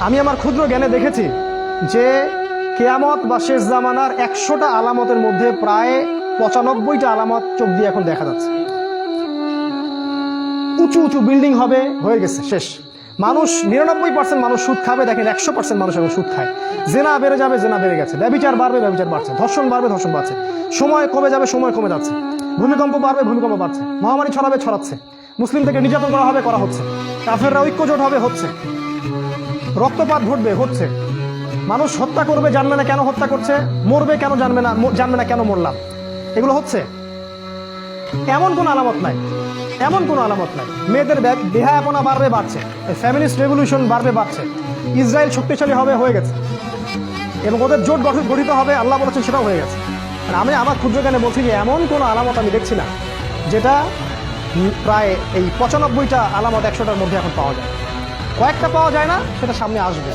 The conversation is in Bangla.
আমি আমার ক্ষুদ্র জ্ঞানে দেখেছি যে কিয়ামত বা শেষ জামানার 100টা আলামতের মধ্যে প্রায় 95টা আলামত চোখ দিয়ে এখন দেখা যাচ্ছে। উঁচু উঁচু বিল্ডিং হবে, হয়ে গেছে, শেষ। মানুষ 99% মানুষ সুদ খাবে, দেখেন 100% মানুষ এখন সুদ খায়। জেনা বেড়ে যাবে, জেনা বেড়ে গেছে। ব্যভিচার বাড়বে, ব্যভিচার বাড়ছে। ধর্ষণ বাড়বে, ধর্ষণ বাড়ছে। সময় কমে যাবে, সময় কমে যাচ্ছে। ভূমিকম্প বাড়বে, ভূমিকম্প বাড়ছে। মহামারী ছড়াবে, ছড়াচ্ছে। মুসলিম থেকে নির্যাতন করা হবে, করা হচ্ছে। কাফেররা ঐক্যজোট হবে, হচ্ছে। রক্তপাত ঘটবে, হচ্ছে। মানুষ হত্যা করবে, জানবে না কেন হত্যা করছে। মরবে কেন জানবে না, জানবে না কেন মরলাম। এগুলো হচ্ছে। এমন কোনো আলামত নাই, এমন কোনো আলামত নাই। মেয়েদের বেহায়াপনা বাড়বে, বাড়ছে। ফ্যামিলিস্ট রেভলিউশন বাড়বে, বাড়ছে। ইসরায়েল শক্তিশালী হবে, হয়ে গেছে। এবং ওদের জোট গঠিত হবে, আল্লাহ বলেছেন, সেটাও হয়ে গেছে। আর আমি আমার ক্ষুদ্র জ্ঞানে বলছি যে এমন কোনো আলামত আমি দেখছি না যেটা প্রায় এই 95টা আলামত 100টার মধ্যে এখন পাওয়া যায়। কয়েকটা পাওয়া যায় না, সেটা সামনে আসবে।